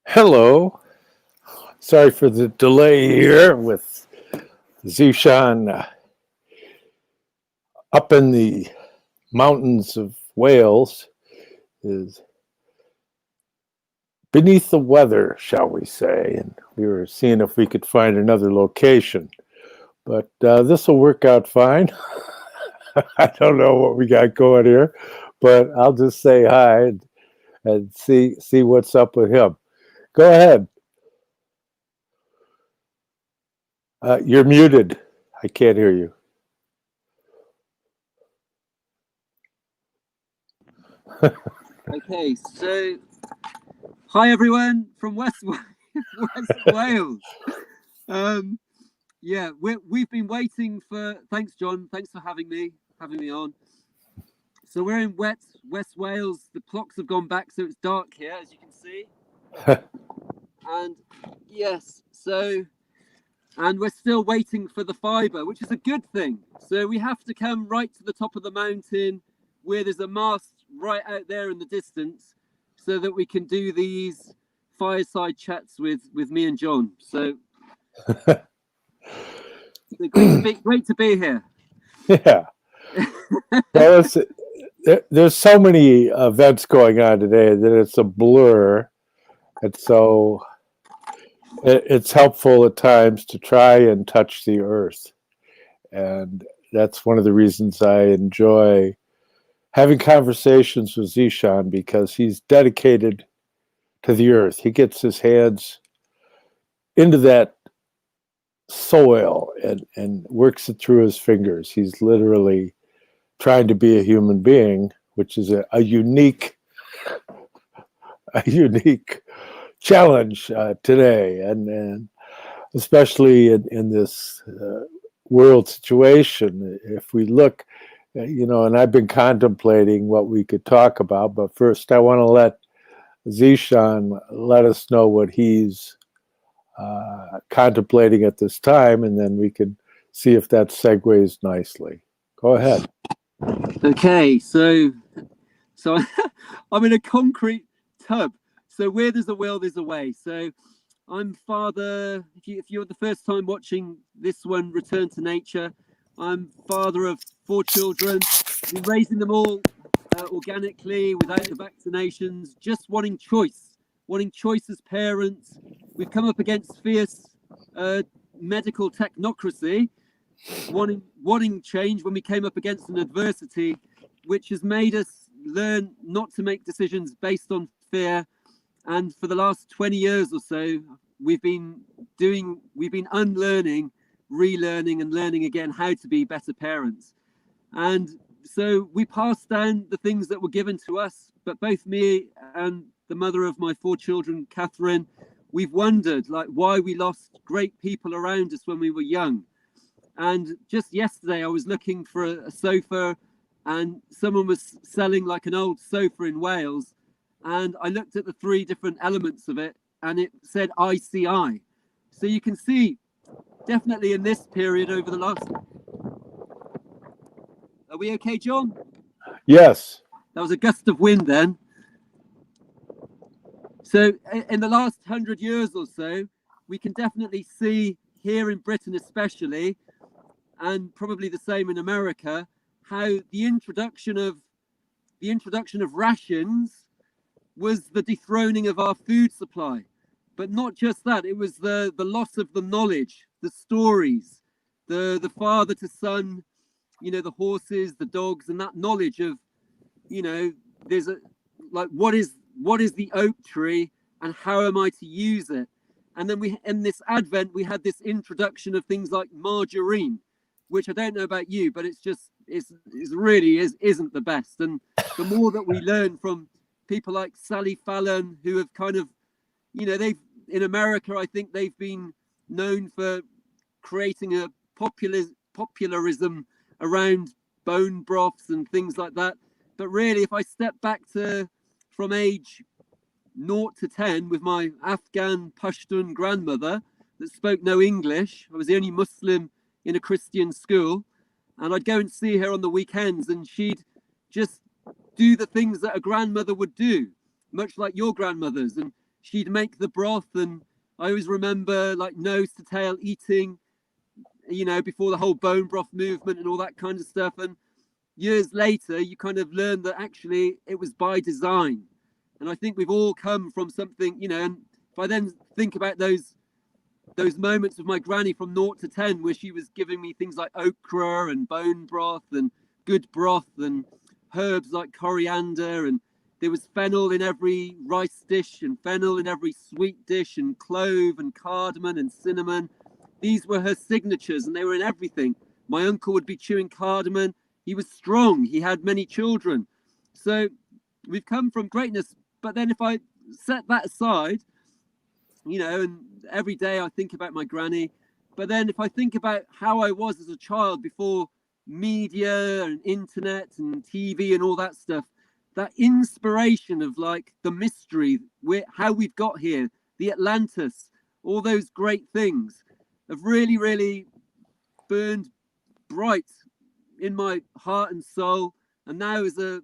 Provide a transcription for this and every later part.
Hello. Sorry for the delay here with Zeeshan up in the mountains of Wales is beneath the weather, shall we say. And we were seeing if we could find another location. But this will work out fine. I don't know what we got going here, but I'll just say hi and see what's up with him. Go ahead. You're muted. I can't hear you. Okay, so hi everyone from West Wales. Yeah, we've been waiting for. Thanks, John. Thanks for having me on. So we're in West Wales. The clocks have gone back, so it's dark here, as you can see. And yes, and we're still waiting for the fibre, which is a good thing. So we have to come right to the top of the mountain where there's a mast right out there in the distance so that we can do these fireside chats with me and John. So great to be here. Yeah. Well, there's so many events going on today that it's a blur. And so it's helpful at times to try and touch the earth. And that's one of the reasons I enjoy having conversations with Zeeshan, because he's dedicated to the earth. He gets his hands into that soil and works it through his fingers. He's literally trying to be a human being, which is a unique challenge today, and especially in this world situation. If we look, and I've been contemplating what we could talk about, but first I want to let Zeeshan let us know what he's contemplating at this time, and then we can see if that segues nicely. Go ahead. Okay, so I'm in a concrete tub. So where there's a will, there's a way. So I'm father. If you're the first time watching this one, Return to Nature, I'm father of 4 children. Been raising them all organically, without the vaccinations, just wanting choice as parents. We've come up against fierce medical technocracy, wanting change when we came up against an adversity which has made us learn not to make decisions based on fear. And for the last 20 years or so, we've been unlearning, relearning, and learning again how to be better parents. And so we passed down the things that were given to us, but both me and the mother of my 4 children, Catherine, we've wondered why we lost great people around us when we were young. And just yesterday I was looking for a sofa, and someone was selling an old sofa in Wales, and I looked at the 3 different elements of it, and it said ICI. So you can see definitely in this period over the last... Are we okay, John? Yes. That was a gust of wind then. So in the last 100 years or so, we can definitely see here in Britain especially, and probably the same in America, how the introduction of rations was the dethroning of our food supply. But not just that, it was the loss of the knowledge, the stories, the father to son, the horses, the dogs, and that knowledge of, there's what is the oak tree and how am I to use it? And then in this Advent, we had this introduction of things like margarine, which I don't know about you, but it's really isn't the best. And the more that we learn from people like Sally Fallon, who have kind of, they've in America, I think they've been known for creating a popularism around bone broths and things like that. But really, if I step back from age 0 to 10 with my Afghan Pashtun grandmother that spoke no English, I was the only Muslim in a Christian school, and I'd go and see her on the weekends, and she'd just do the things that a grandmother would do, much like your grandmothers. And she'd make the broth, and I always remember like nose to tail eating, you know, before the whole bone broth movement and all that kind of stuff. And years later, you kind of learn that actually it was by design. And I think we've all come from something, you know. And if I then think about those moments with my granny from 0 to 10, where she was giving me things like okra and bone broth and good broth and herbs like coriander, and there was fennel in every rice dish and fennel in every sweet dish and clove and cardamom and cinnamon. These were her signatures, and they were in everything. My uncle would be chewing cardamom. He was strong. He had many children. So we've come from greatness. But then if I set that aside, you know, and every day I think about my granny, but then if I think about how I was as a child before media and internet and TV and all that stuff, that inspiration of like the mystery, how we've got here, the Atlantis, all those great things have really, really burned bright in my heart and soul. And now as a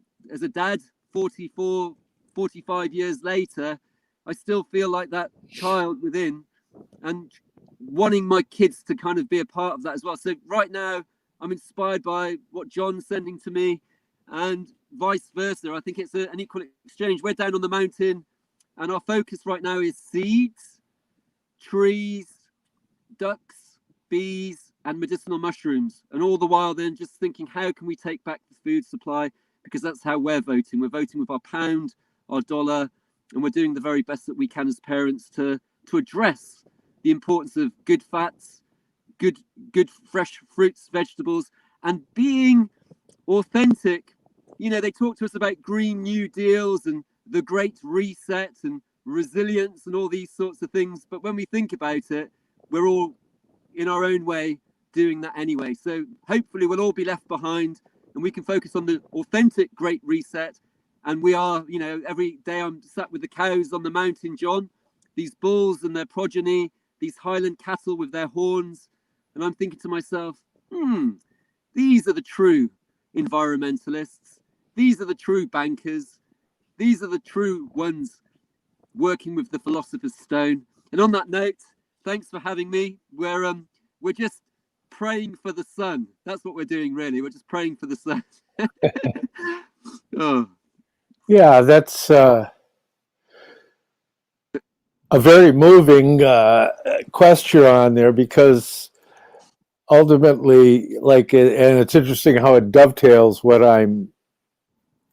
dad, 45 years later, I still feel like that child within, and wanting my kids to kind of be a part of that as well. So right now I'm inspired by what John's sending to me, and vice versa. I think it's an equal exchange. We're down on the mountain, and our focus right now is seeds, trees, ducks, bees, and medicinal mushrooms. And all the while then just thinking, how can we take back the food supply? Because that's how we're voting. We're voting with our pound, our dollar, and we're doing the very best that we can as parents to address the importance of good fats, good fresh fruits, vegetables, and being authentic. You know, they talk to us about Green New Deals and the Great Reset and resilience and all these sorts of things. But when we think about it, we're all in our own way doing that anyway. So hopefully we'll all be left behind, and we can focus on the authentic Great Reset. And we are, you know, every day I'm sat with the cows on the mountain, John, these bulls and their progeny, these Highland cattle with their horns. And I'm thinking to myself, these are the true environmentalists. These are the true bankers. These are the true ones working with the philosopher's stone. And on that note, thanks for having me. We're just praying for the sun. That's what we're doing, really. We're just praying for the sun. Oh. Yeah, that's a very moving question on there, because ultimately, like, and it's interesting how it dovetails what I'm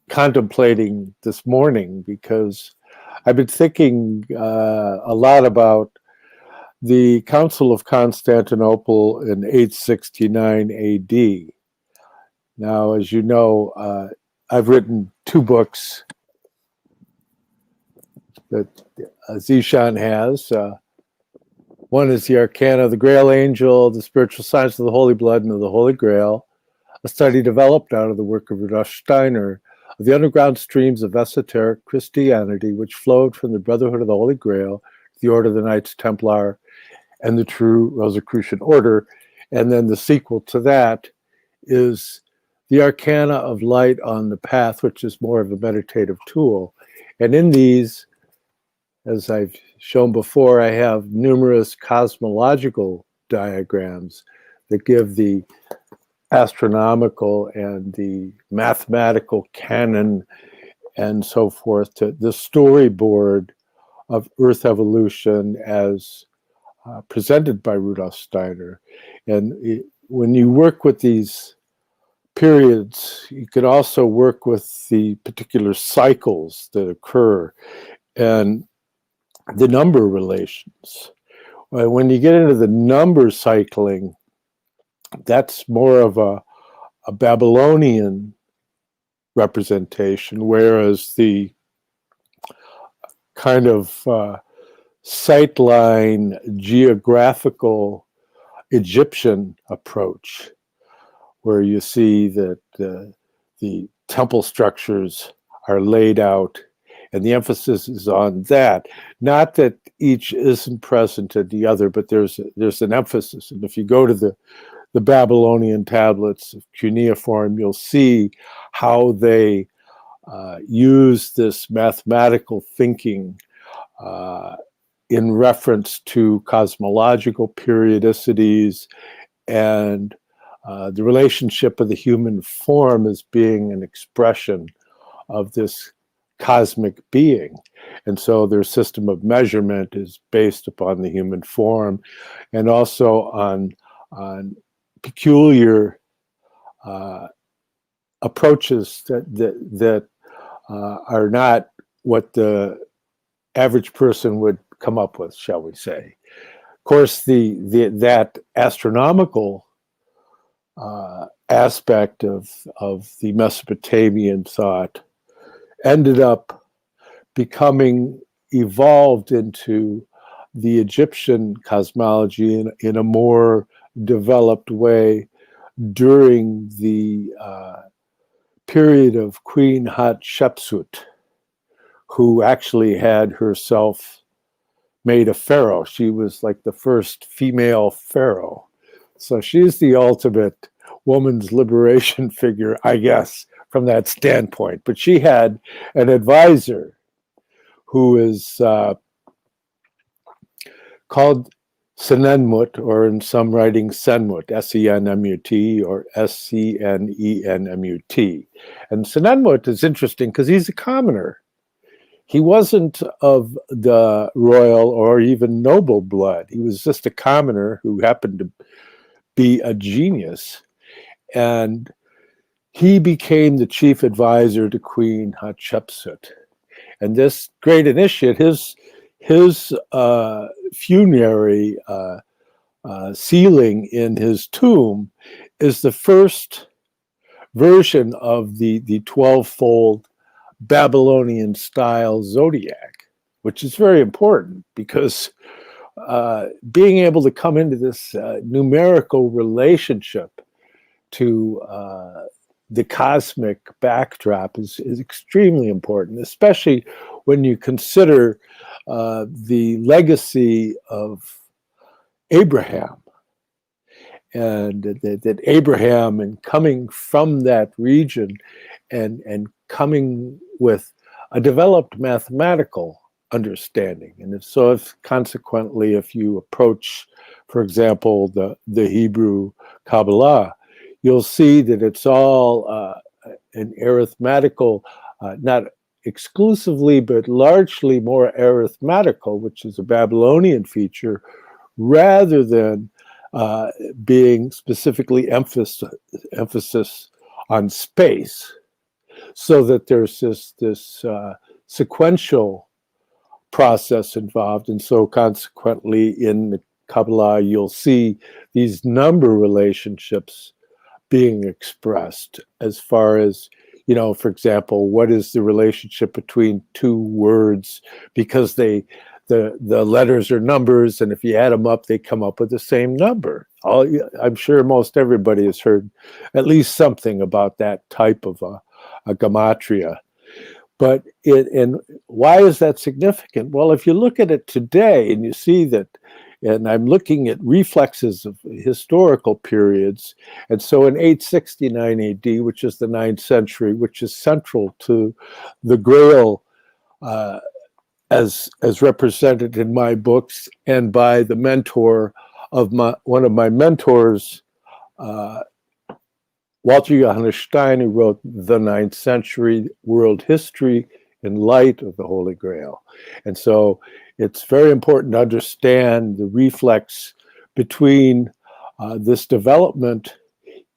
contemplating this morning, because I've been thinking a lot about the Council of Constantinople in 869 AD. Now, as you know, I've written 2 books that Zeeshan has. One is The Arcana of the Grail Angel, The Spiritual Science of the Holy Blood and of the Holy Grail, a study developed out of the work of Rudolf Steiner of the underground streams of esoteric Christianity which flowed from the Brotherhood of the Holy Grail, the Order of the Knights Templar, and the True Rosicrucian Order. And then the sequel to that is The Arcana of Light on the Path, which is more of a meditative tool. And in these, as I've shown before, I have numerous cosmological diagrams that give the astronomical and the mathematical canon and so forth to the storyboard of Earth evolution as presented by Rudolf Steiner. And when you work with these periods, you could also work with the particular cycles that occur and the number relations. When you get into the number cycling, that's more of a Babylonian representation, whereas the kind of sightline geographical Egyptian approach, where you see that the temple structures are laid out, and the emphasis is on that. Not that each isn't present in the other, but there's an emphasis. And if you go to the Babylonian tablets of cuneiform, you'll see how they use this mathematical thinking in reference to cosmological periodicities and the relationship of the human form as being an expression of this cosmic being. And so their system of measurement is based upon the human form and also on peculiar approaches that are not what the average person would come up with, shall we say. Of course, that astronomical aspect of the Mesopotamian thought ended up becoming evolved into the Egyptian cosmology in a more developed way during the period of Queen Hatshepsut, who actually had herself made a pharaoh. She was like the first female pharaoh. So she's the ultimate woman's liberation figure, I guess, from that standpoint. But she had an advisor who is called Senenmut, or in some writings, Senmut, S-E-N-M-U-T, or S-C-N-E-N-M-U-T. And Senenmut is interesting because he's a commoner. He wasn't of the royal or even noble blood. He was just a commoner who happened to be a genius. And he became the chief advisor to Queen Hatshepsut. And this great initiate, his funerary ceiling in his tomb is the first version of the 12-fold Babylonian style zodiac, which is very important because being able to come into this numerical relationship to the cosmic backdrop is extremely important, especially when you consider the legacy of Abraham. And that Abraham, and coming from that region and coming with a developed mathematical understanding. And consequently, if you approach, for example, the Hebrew Kabbalah, you'll see that it's all an arithmetical, not exclusively, but largely more arithmetical, which is a Babylonian feature, rather than being specifically emphasis on space, so that there's this sequential process involved. And so consequently in the Kabbalah, you'll see these number relationships being expressed as far as, for example, what is the relationship between two words, because the letters are numbers, and if you add them up, they come up with the same number. I'm sure most everybody has heard at least something about that type of a gematria. But and why is that significant? Well, if you look at it today and you see that, and I'm looking at reflexes of historical periods, and so in 869 AD, which is the 9th century, which is central to the Grail as represented in my books and by the mentor of one of my mentors, Walter Johannes Stein, who wrote The 9th Century World History in Light of the Holy Grail. And so it's very important to understand the reflex between this development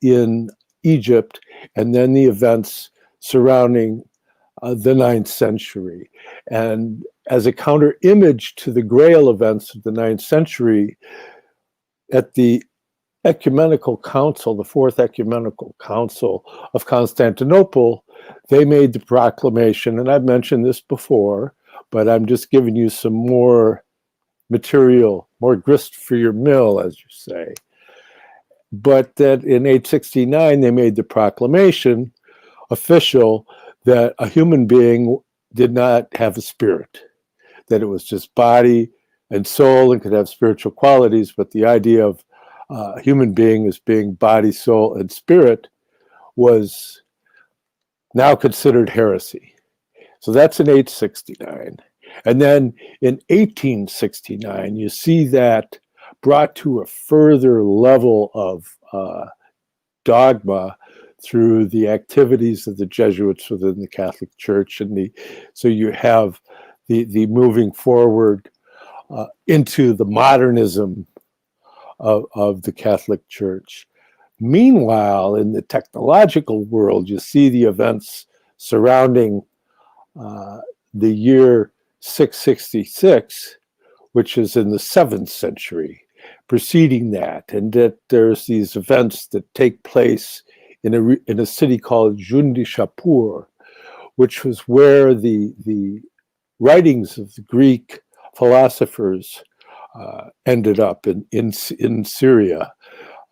in Egypt and then the events surrounding the 9th century. And as a counter image to the Grail events of the 9th century, at the Ecumenical Council, the Fourth Ecumenical Council of Constantinople, they made the proclamation, and I've mentioned this before, but I'm just giving you some more material, more grist for your mill, as you say. But that in 869, they made the proclamation official that a human being did not have a spirit, that it was just body and soul and could have spiritual qualities, but the idea of a human being as being body, soul, and spirit was now considered heresy. So that's in 869. And then in 1869, you see that brought to a further level of dogma through the activities of the Jesuits within the Catholic Church, and so you have the moving forward into the modernism of the Catholic Church. Meanwhile, in the technological world, you see the events surrounding the year 666, which is in the 7th century, preceding that, and that there's these events that take place in a city called Jundishapur, which was where the writings of the Greek philosophers ended up in Syria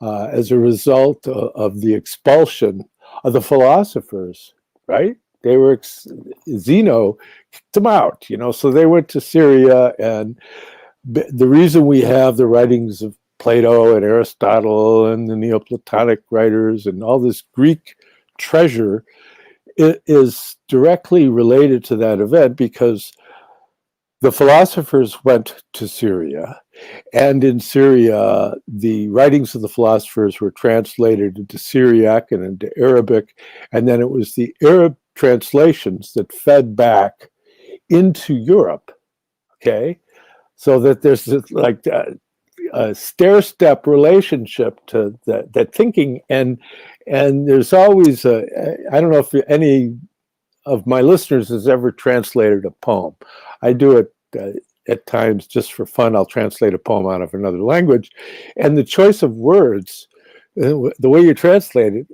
as a result of the expulsion of the philosophers, right? They were, Zeno kicked them out, so they went to Syria, and the reason we have the writings of Plato and Aristotle and the Neoplatonic writers and all this Greek treasure is directly related to that event, because the philosophers went to Syria, and in Syria, the writings of the philosophers were translated into Syriac and into Arabic, and then it was the Arab translations that fed back into Europe, okay? So that there's this, like a stair-step relationship to that thinking, and there's always I don't know if any of my listeners has ever translated a poem. I do it at times just for fun. I'll translate a poem out of another language, and the choice of words, the way you translate it,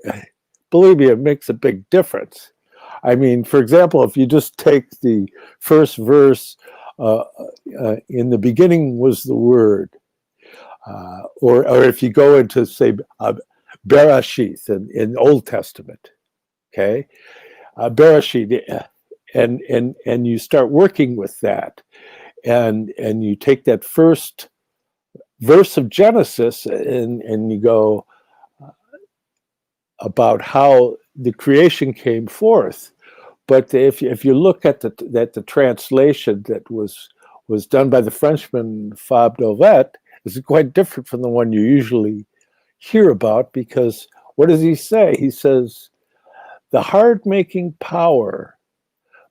believe me, it makes a big difference. I mean, for example, if you just take the first verse, in the beginning was the word, or if you go into, say, Bereshith in Old Testament, okay, Bereshith, and you start working with that, and you take that first verse of Genesis, and you go about how the creation came forth. But if you look at the translation that was done by the Frenchman Fab Dauvet, is quite different from the one you usually hear about, because what does he say? He says, the hard-making power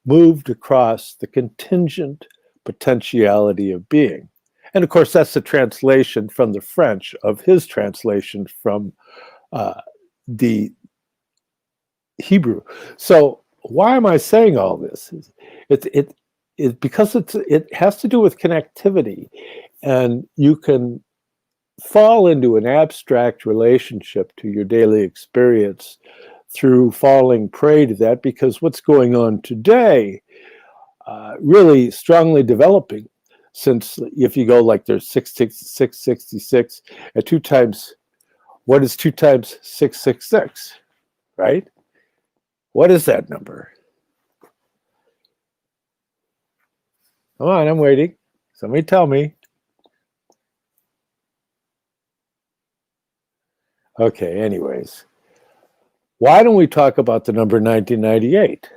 moved across the contingent potentiality of being. And of course, that's the translation from the French of his translation from the Hebrew. So why am I saying all this? It because it has to do with connectivity, and you can fall into an abstract relationship to your daily experience through falling prey to that, because what's going on today really strongly developing, since if you go like there's 666 at 2 times, what is 2 times 666, right? What is that number? Come on, I'm waiting. Somebody tell me. Okay, anyways. Why don't we talk about the number 1998?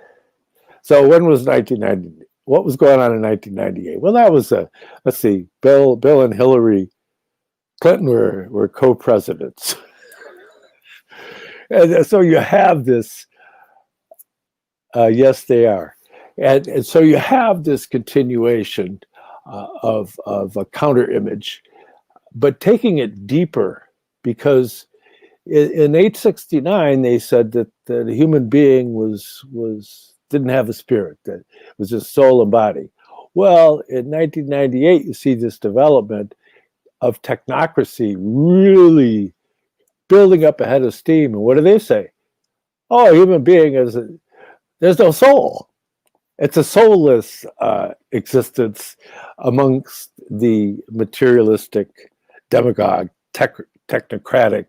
So when was 1990? What was going on in 1998? Well, that was let's see, Bill and Hillary Clinton were co-presidents. And so you have this, yes, they are. And so you have this continuation of a counter image, but taking it deeper, because in 869 they said that the human being didn't have a spirit, that it was just soul and body. Well, in 1998 you see this development of technocracy really building up a head of steam, and what do they say? Oh, a human being there's no soul. It's a soulless existence amongst the materialistic, demagogue, technocratic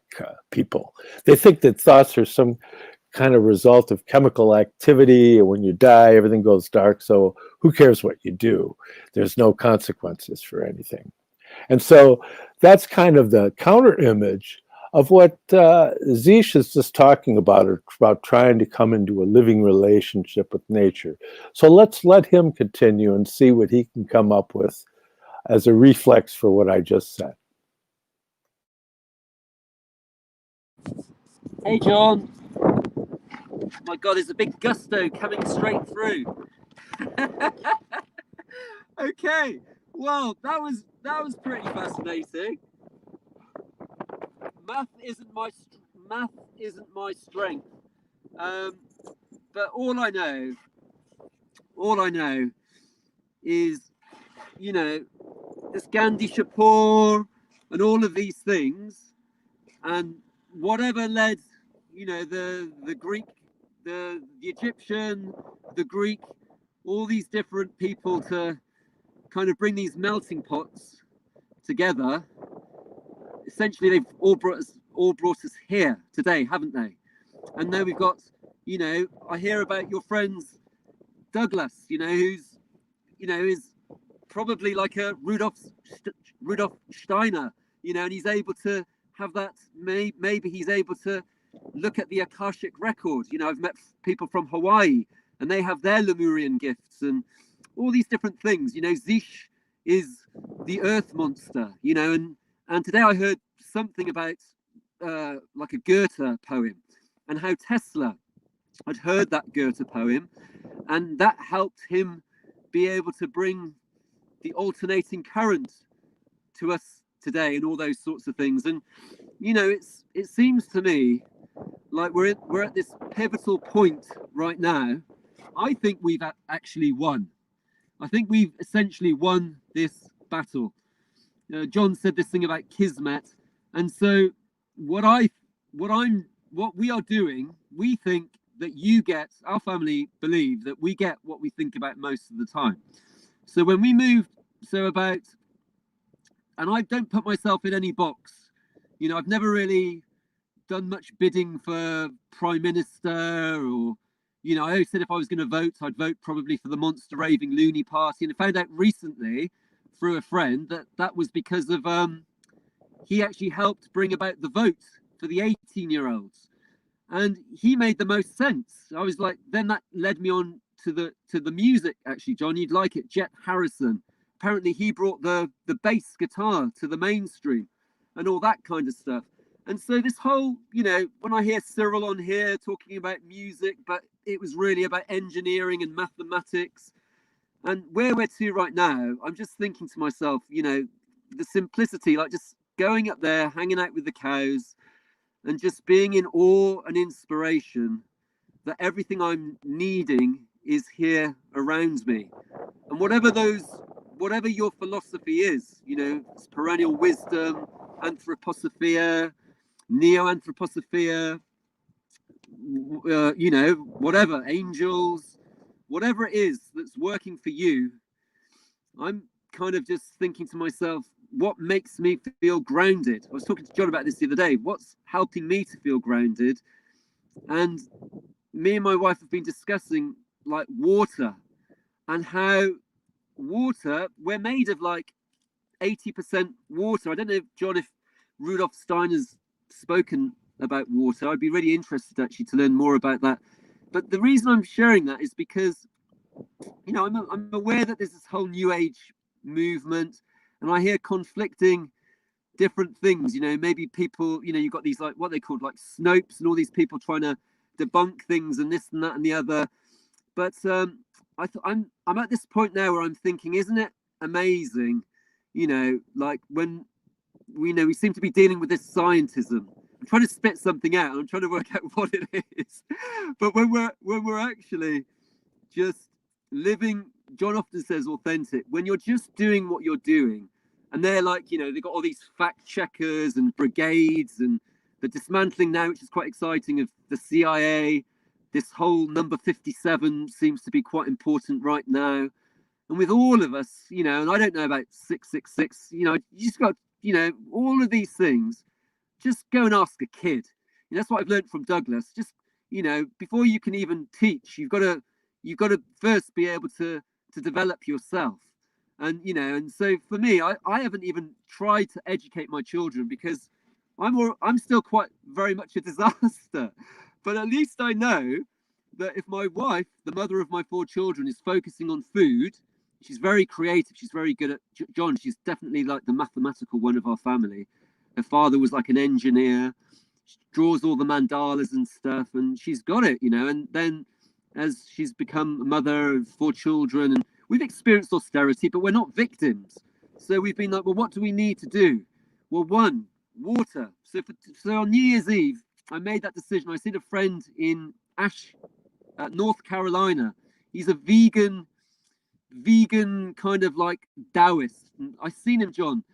people. They think that thoughts are some kind of result of chemical activity, and when you die, everything goes dark, so who cares what you do? There's no consequences for anything. And so that's kind of the counter image of what Zeesh is just talking about trying to come into a living relationship with nature. So let's let him continue and see what he can come up with as a reflex for what I just said. Hey, John. My God, there's a big gusto coming straight through. Okay, well, that was pretty fascinating. Math isn't my strength, but all I know is, you know, this Gandhi Shapur and all of these things, and whatever led, you know, the Greek, the Egyptian, the Greek, all these different people to kind of bring these melting pots together. Essentially, they've all brought us here today, haven't they? And now we've got, you know, I hear about your friends Douglas, you know, who's, you know, is probably like a Rudolf Steiner, you know, and he's able to have that. Maybe he's able to look at the Akashic record. You know, I've met people from Hawaii, and they have their Lemurian gifts and all these different things. You know, Zeesh is the Earth monster. You know, and today I heard something about like a Goethe poem, and how Tesla had heard that Goethe poem, and that helped him be able to bring the alternating current to us today, and all those sorts of things. And you know, it seems to me like we're at this pivotal point right now. I think we've actually won. I think we've essentially won this battle. John said this thing about Kismet, and so what we are doing, we think that you get, our family believe that we get what we think about most of the time. So when we moved, and I don't put myself in any box, you know, I've never really done much bidding for prime minister, or, you know, I always said if I was going to vote, I'd vote probably for the monster raving loony party. And I found out recently through a friend that was because of he actually helped bring about the vote for the 18-year-olds, and he made the most sense. I was like, then that led me on to the music. Actually, John, you'd like it. Jet Harrison, apparently he brought the bass guitar to the mainstream and all that kind of stuff. And so this whole, you know, when I hear Cyril on here talking about music, but it was really about engineering and mathematics, and where we're to right now, I'm just thinking to myself, you know, the simplicity, like just going up there, hanging out with the cows, and just being in awe and inspiration that everything I'm needing is here around me. And whatever your philosophy is, you know, it's perennial wisdom, anthroposophia, neo-anthroposophia, you know, whatever, angels, whatever it is that's working for you, I'm kind of just thinking to myself, what makes me feel grounded? I was talking to John about this the other day. What's helping me to feel grounded? And me and my wife have been discussing like water, and how water, we're made of like 80% water. I don't know, John, if Rudolf Steiner's spoken about water. I'd be really interested actually to learn more about that. But the reason I'm sharing that is because, you know, I'm aware that there's this whole new age movement, and I hear conflicting different things. You know, maybe people, you know, you've got these like what they called like Snopes and all these people trying to debunk things and this and that and the other. But I'm at this point now where I'm thinking, isn't it amazing? You know, like when we seem to be dealing with this scientism. I'm trying to spit something out. I'm trying to work out what it is. But when we're actually just living, John often says authentic, when you're just doing what you're doing, and they're like, you know, they've got all these fact checkers and brigades, and the dismantling now, which is quite exciting, of the CIA. This whole number 57 seems to be quite important right now. And with all of us, you know, and I don't know about 666, you know, you just got, you know, all of these things, just go and ask a kid. And that's what I've learned from Douglas. Just, you know, before you can even teach, you've got to first be able to develop yourself. And, you know, and so for me, I haven't even tried to educate my children, because I'm still quite very much a disaster, but at least I know that if my wife, the mother of my 4 children, is focusing on food, she's very creative. She's very good at John. She's definitely like the mathematical one of our family. Her father was like an engineer. She draws all the mandalas and stuff, and she's got it, you know. And then as she's become a mother of 4 children, and we've experienced austerity, but we're not victims. So we've been like, well, what do we need to do? Well, one, water. So on New Year's Eve, I made that decision. I seen a friend in North Carolina. He's a vegan kind of like Taoist. And I seen him, John,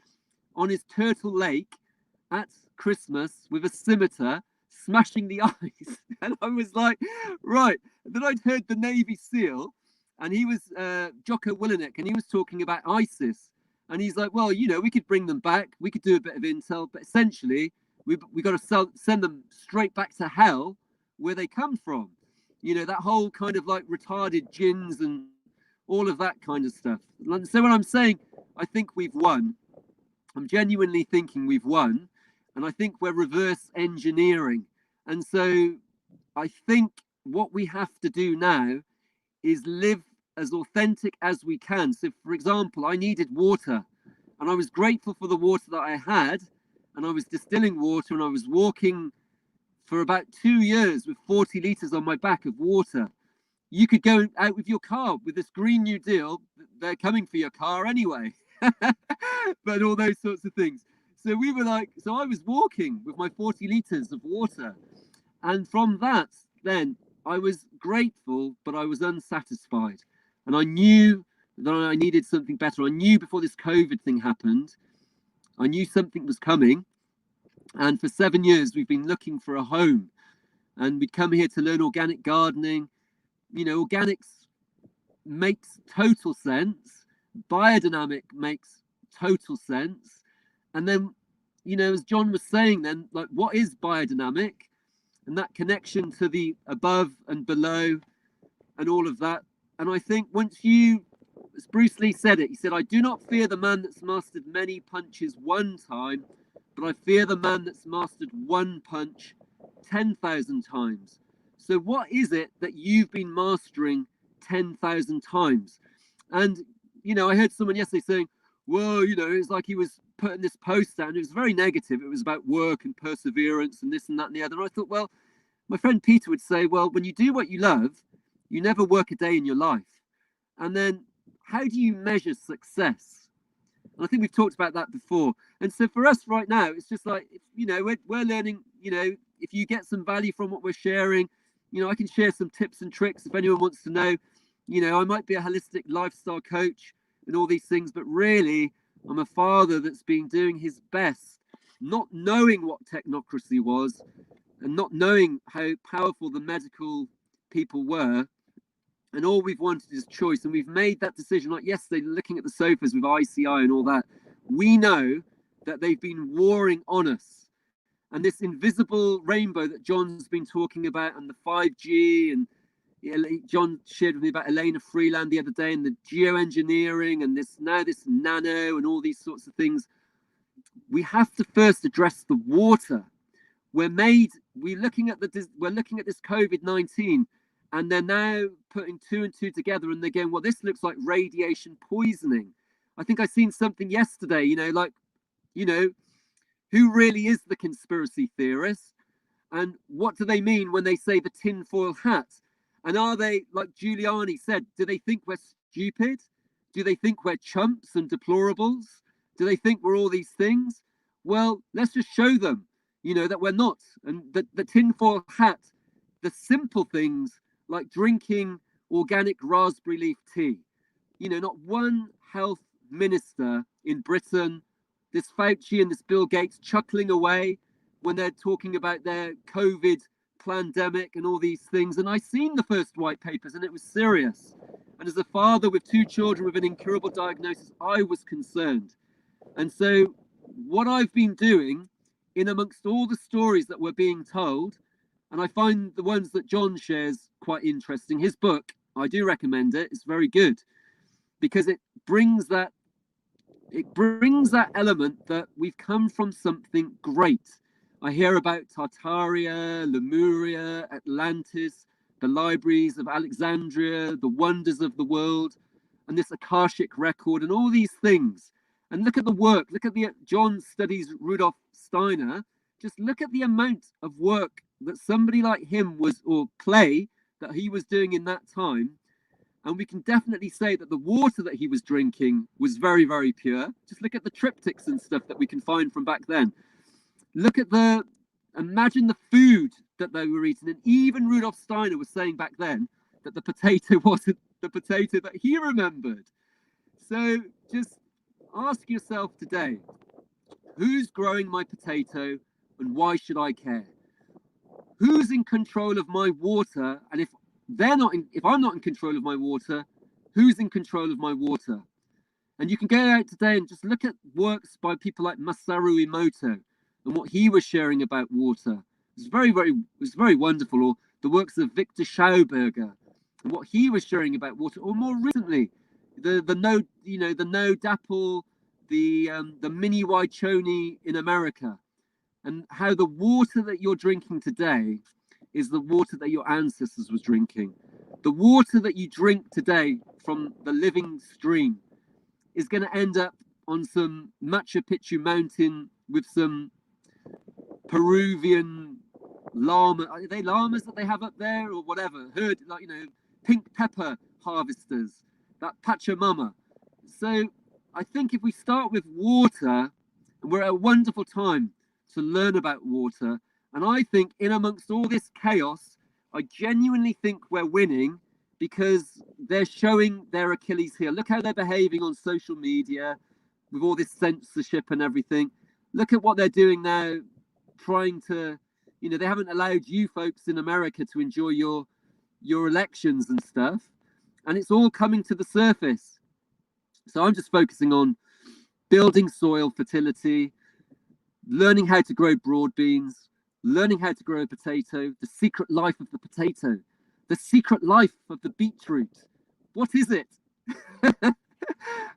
on his Turtle Lake at Christmas with a scimitar smashing the ice. And I was like, right. And then I'd heard the Navy SEAL, and he was Jocko Willenick, and he was talking about ISIS. And he's like, well, you know, we could bring them back. We could do a bit of intel, but essentially, we got to send them straight back to hell where they come from. You know, that whole kind of like retarded jinns and all of that kind of stuff. So when I'm saying I think we've won, I'm genuinely thinking we've won. And I think we're reverse engineering. And so I think what we have to do now is live as authentic as we can. So, for example, I needed water, and I was grateful for the water that I had, and I was distilling water, and I was walking for about 2 years with 40 liters on my back of water. You could go out with your car with this Green New Deal. They're coming for your car anyway, but all those sorts of things. So we were like, so I was walking with my 40 liters of water, and from that, then I was grateful, but I was unsatisfied. And I knew that I needed something better. I knew before this COVID thing happened, I knew something was coming. And for 7 years, we've been looking for a home. And we'd come here to learn organic gardening. You know, organics makes total sense. Biodynamic makes total sense. And then, you know, as John was saying then, like, what is biodynamic? And that connection to the above and below and all of that. And I think once you, as Bruce Lee said it, he said, I do not fear the man that's mastered many punches one time, but I fear the man that's mastered one punch 10,000 times. So what is it that you've been mastering 10,000 times? And, you know, I heard someone yesterday saying, well, you know, it's like he was putting this post out, and it was very negative. It was about work and perseverance and this and that and the other. And I thought, well, my friend Peter would say, well, when you do what you love, you never work a day in your life. And then how do you measure success? And I think we've talked about that before. And so for us right now, it's just like, you know, we're learning, you know, if you get some value from what we're sharing, you know, I can share some tips and tricks if anyone wants to know. You know, I might be a holistic lifestyle coach and all these things, but really, I'm a father that's been doing his best, not knowing what technocracy was and not knowing how powerful the medical people were. And all we've wanted is choice. And we've made that decision, like yesterday, looking at the sofas with ICI and all that. We know that they've been warring on us. And this invisible rainbow that John's been talking about, and the 5G, and John shared with me about Elena Freeland the other day, and the geoengineering, and this nano, and all these sorts of things. We have to first address the water. We're looking at this COVID-19, and they're now putting 2 and 2 together, and they're going, well, this looks like radiation poisoning. I think I seen something yesterday, you know, like, you know, who really is the conspiracy theorist? And what do they mean when they say the tinfoil hat? And are they, like Giuliani said, do they think we're stupid? Do they think we're chumps and deplorables? Do they think we're all these things? Well, let's just show them, you know, that we're not. And the tinfoil hat, the simple things like drinking organic raspberry leaf tea. You know, not one health minister in Britain, this Fauci and this Bill Gates chuckling away when they're talking about their COVID pandemic and all these things. And I seen the first white papers, and it was serious. And as a father with 2 children with an incurable diagnosis, I was concerned. And so what I've been doing in amongst all the stories that were being told, and I find the ones that John shares quite interesting. His book, I do recommend it. It's very good because it brings that element that we've come from something great. I hear about Tartaria, Lemuria, Atlantis, the libraries of Alexandria, the wonders of the world, and this Akashic record, and all these things. And look at the work. Look at John studies Rudolf Steiner. Just look at the amount of work that somebody like him was, or clay that he was doing in that time. And we can definitely say that the water that he was drinking was very, very pure. Just look at the triptychs and stuff that we can find from back then. Look at imagine the food that they were eating. And even Rudolf Steiner was saying back then that the potato wasn't the potato that he remembered. So just ask yourself today, who's growing my potato and why should I care? Who's in control of my water? And if I'm not in control of my water, who's in control of my water? And you can go out today and just look at works by people like Masaru Emoto and what he was sharing about water. It's very wonderful. Or the works of Victor Schauberger and what he was sharing about water. Or more recently, the no dapple, the mini Waichoni in America, and how the water that you're drinking today is the water that your ancestors was drinking. The water that you drink today from the living stream is going to end up on some Machu Picchu mountain with some Peruvian llama. Are they llamas that they have up there or whatever? Heard, like, pink pepper harvesters, that Pachamama. So I think if we start with water, and we're at a wonderful time to learn about water. And I think in amongst all this chaos, I genuinely think we're winning because they're showing their Achilles heel. Look how they're behaving on social media with all this censorship and everything. Look at what they're doing now, trying to, they haven't allowed you folks in America to enjoy your elections and stuff. And it's all coming to the surface. So I'm just focusing on building soil fertility, learning how to grow broad beans, learning how to grow a potato, the secret life of the potato, the secret life of the beetroot. What is it?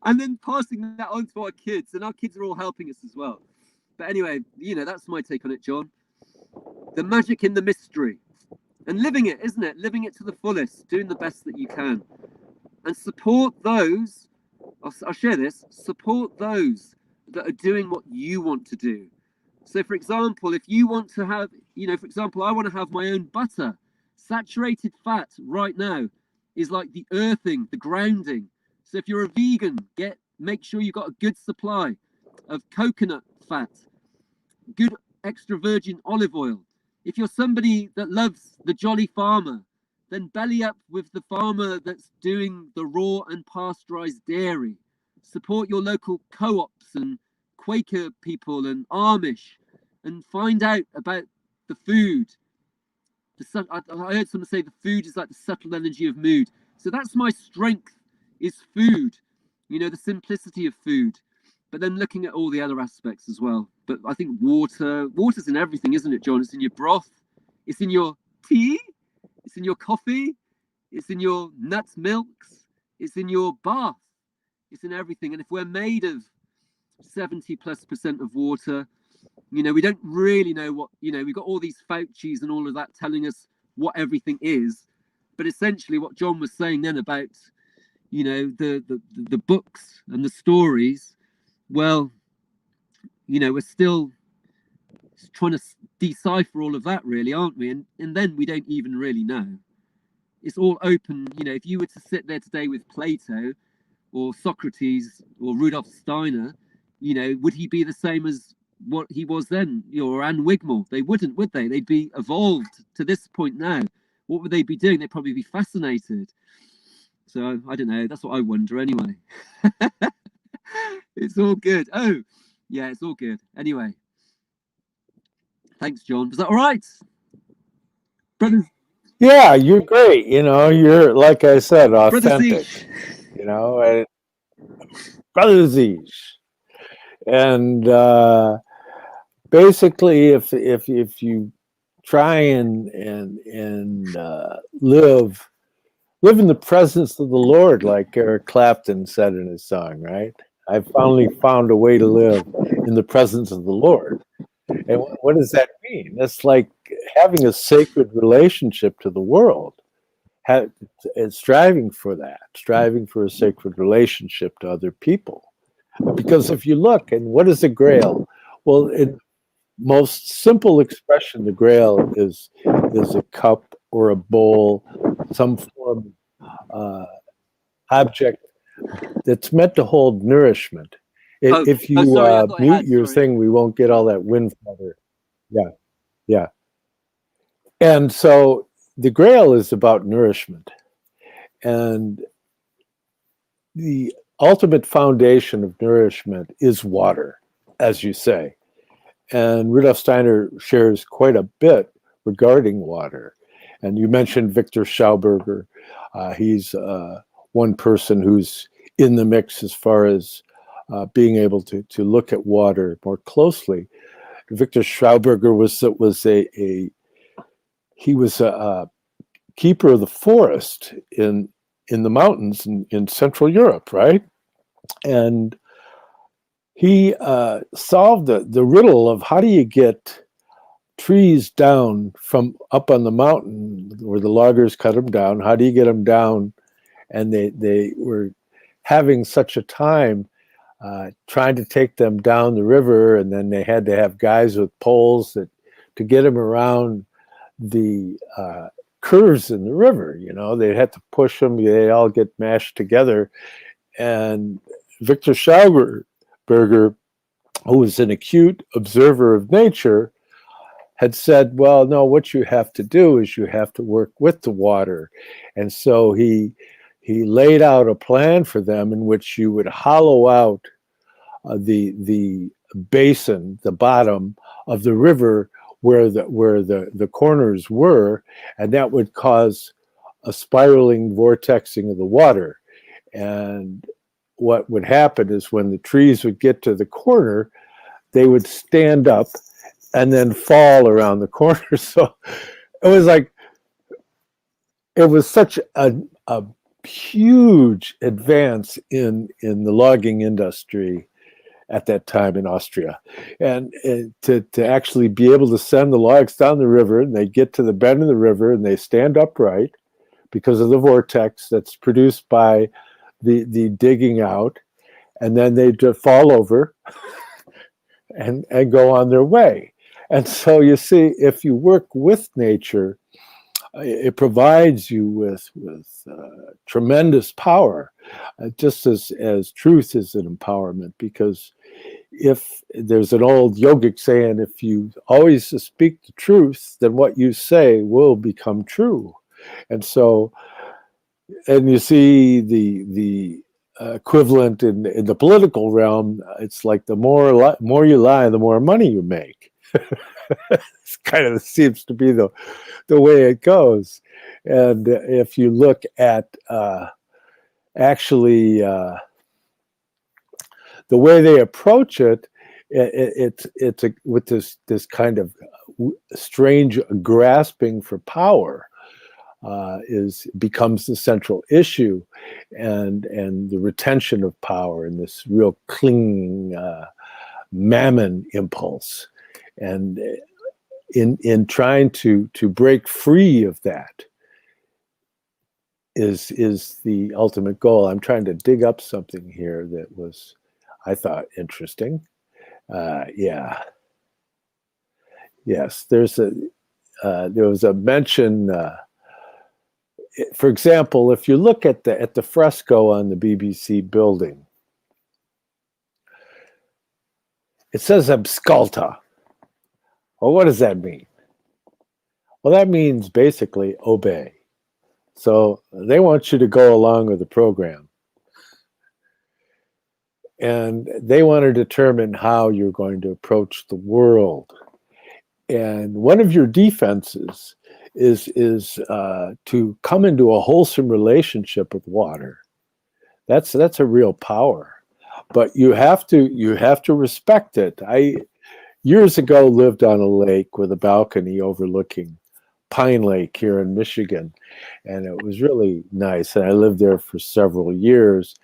And then passing that on to our kids, and our kids are all helping us as well. But anyway, that's my take on it, John. The magic in the mystery. And living it, isn't it? Living it to the fullest, doing the best that you can. And support those, I'll share this, support those that are doing what you want to do. So for example, if you want to have, for example, I want to have my own butter. Saturated fat right now is like the earthing, the grounding. So if you're a vegan, make sure you've got a good supply of coconut fat, good extra virgin olive oil. If you're somebody that loves the jolly farmer, then belly up with the farmer that's doing the raw and pasteurized dairy. Support your local co-ops and Quaker people and Amish, and find out about the food. I heard someone say the food is like the subtle energy of mood. So that's my strength, is food, the simplicity of food, but then looking at all the other aspects as well. But I think water's in everything, isn't it, John? It's in your broth, it's in your tea, it's in your coffee, it's in your nuts, milks, it's in your bath, it's in everything. And if we're made of 70+% of water, we don't really know what, we've got all these Fauci's and all of that telling us what everything is. But essentially what John was saying then about, the books and the stories, well, we're still trying to decipher all of that, really, aren't we? And then we don't even really know. It's all open. If you were to sit there today with Plato or Socrates or Rudolf Steiner, would he be the same as what he was then, or Anne Wigmore? They wouldn't, would they? They'd be evolved to this point now. What would they be doing? They'd probably be fascinated. So I don't know. That's what I wonder anyway. It's all good. Oh, yeah, it's all good. Anyway, thanks, John. Was that all right, brothers? Yeah, you're great. You're, like I said, authentic. And Brother Zeesh. And basically, if you try and live in the presence of the Lord, like Eric Clapton said in his song, right? I've finally found a way to live in the presence of the Lord. And what does that mean? It's like having a sacred relationship to the world, and striving for that, striving for a sacred relationship to other people. Because if you look, and what is the Grail? Well, in most simple expression, the Grail is a cup or a bowl, some form object that's meant to hold nourishment. If you sorry, I thought I mute had, your sorry. thing, we won't get all that wind flutter. Yeah, yeah. And so the Grail is about nourishment. And the ultimate foundation of nourishment is water, as you say. And Rudolf Steiner shares quite a bit regarding water. And you mentioned Victor Schauberger. He's one person who's in the mix as far as being able to look at water more closely. Victor Schauberger was a keeper of the forest in the mountains in Central Europe, right? And he solved the riddle of how do you get trees down from up on the mountain where the loggers cut them down. How do you get them down? And they were having such a time trying to take them down the river, and then they had to have guys with poles to get them around the curves in the river. You know, they had to push them. They all get mashed together. And Victor Schauberger, who was an acute observer of nature, had said, well, no, what you have to do is you have to work with the water. And so he laid out a plan for them in which you would hollow out the basin, the bottom of the river where the corners were, and that would cause a spiraling vortexing of the water. And what would happen is when the trees would get to the corner, they would stand up and then fall around the corner. So it was such a huge advance in the logging industry at that time in Austria. And to actually be able to send the logs down the river, and they get to the bend of the river and they stand upright because of the vortex that's produced by the digging out, and then they fall over and go on their way. And so you see, if you work with nature, it provides you with tremendous power, just as truth is an empowerment. Because if there's an old yogic saying, if you always speak the truth, then what you say will become true. And so, and you see the equivalent in the political realm, it's like the more you lie, the more money you make. It kind of seems to be the way it goes. And if you look at actually the way they approach it, it's with this kind of strange grasping for power becomes the central issue, and the retention of power, and this real clinging mammon impulse. And in trying to break free of that is the ultimate goal. I'm trying to dig up something here that was, I thought, interesting. Yeah. Yes, there was a mention. For example, if you look at the fresco on the BBC building, it says "Abscolta." Well, what does that mean? Well, that means basically obey. So they want you to go along with the program. And they want to determine how you're going to approach the world. And one of your defenses is to come into a wholesome relationship with water. That's a real power. But you have to respect it. I years ago lived on a lake with a balcony overlooking Pine Lake here in Michigan, and it was really nice. And I lived there for several years,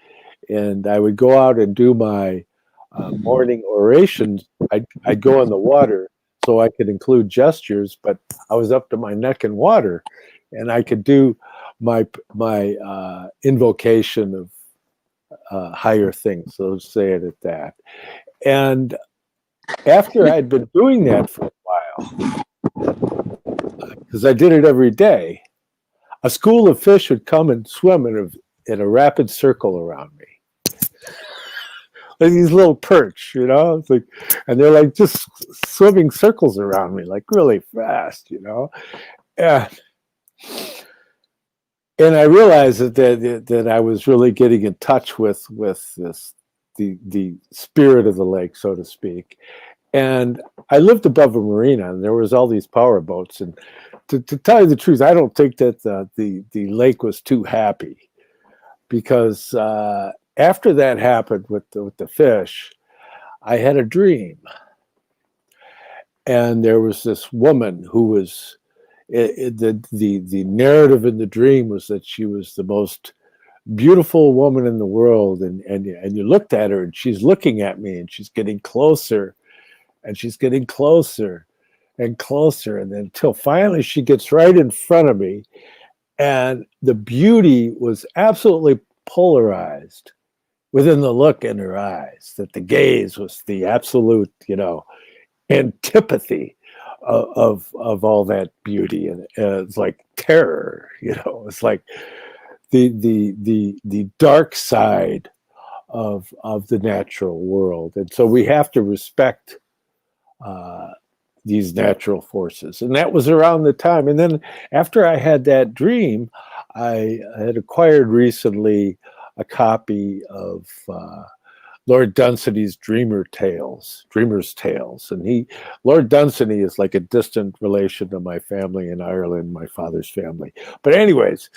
and I would go out and do my morning orations I'd go in the water so I could include gestures, but I was up to my neck in water, and I could do my invocation of higher things. So let's say it at that. And after I'd been doing that for a while, because I did it every day, a school of fish would come and swim in a rapid circle around me. Like these little perch, you know, it's like, and they're like just swimming circles around me, like really fast, you know. And I realized that I was really getting in touch with this the spirit of the lake, so to speak. And I lived above a marina, and there was all these power boats. And to tell you the truth, I don't think that the lake was too happy, because after that happened with the fish, I had a dream, and there was this woman who was the narrative in the dream was that she was the most beautiful woman in the world, and you looked at her, and she's looking at me, and she's getting closer, and she's getting closer and closer, and then until finally she gets right in front of me, and the beauty was absolutely polarized within the look in her eyes, that the gaze was the absolute, you know, antipathy of all that beauty, and it's like terror, you know. It's like the dark side of the natural world, and so we have to respect these natural forces. And that was around the time. And then after I had that dream, I had acquired recently a copy of Lord Dunsany's Dreamer's Tales. And Lord Dunsany is like a distant relation to my family in Ireland, my father's family. But anyways,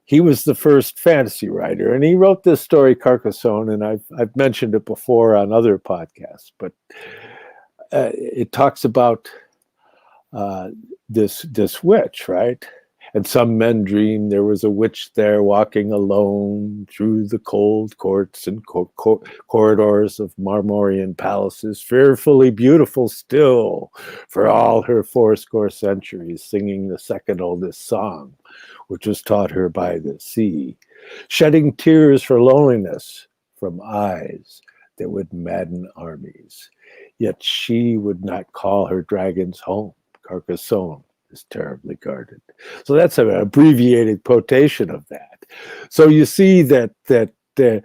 he was the first fantasy writer, and he wrote this story, Carcassonne, and I've mentioned it before on other podcasts, but it talks about this witch, right? And some men dream there was a witch there walking alone through the cold courts and corridors of Marmorian palaces, fearfully beautiful still for all her fourscore centuries, singing the second oldest song, which was taught her by the sea, shedding tears for loneliness from eyes that would madden armies. Yet she would not call her dragons home. Carcassonne is terribly guarded. So that's an abbreviated quotation of that. So you see that the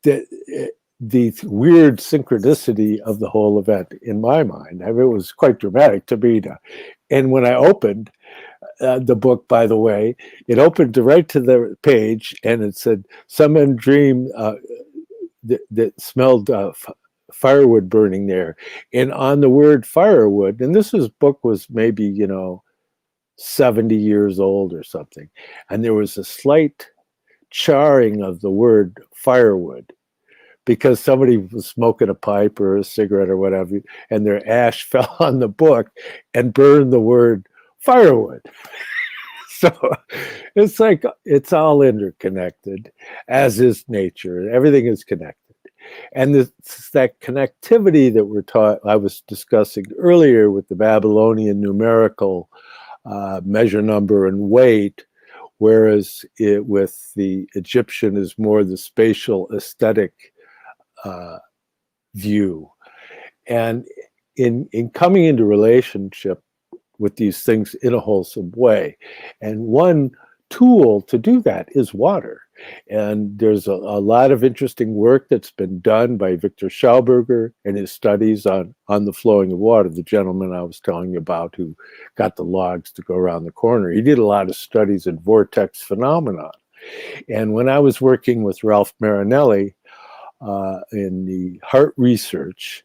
weird synchronicity of the whole event in my mind. I mean, it was quite dramatic to me. And when I opened the book, by the way, it opened right to the page, and it said, "Some men dream that smelled firewood burning there." And on the word firewood, and book was maybe, you know, 70 years old or something, and there was a slight charring of the word firewood because somebody was smoking a pipe or a cigarette or whatever, and their ash fell on the book and burned the word firewood. So it's like it's all interconnected, as is nature. Everything is connected. And that connectivity that we're taught, I was discussing earlier with the Babylonian numerical measure, number, and weight, whereas with the Egyptian is more the spatial aesthetic view. And in coming into relationship with these things in a wholesome way. And one tool to do that is water. And there's a lot of interesting work that's been done by Victor Schauberger and his studies on the flowing of water, the gentleman I was telling you about who got the logs to go around the corner. He did a lot of studies in vortex phenomenon. And when I was working with Ralph Marinelli in the heart research,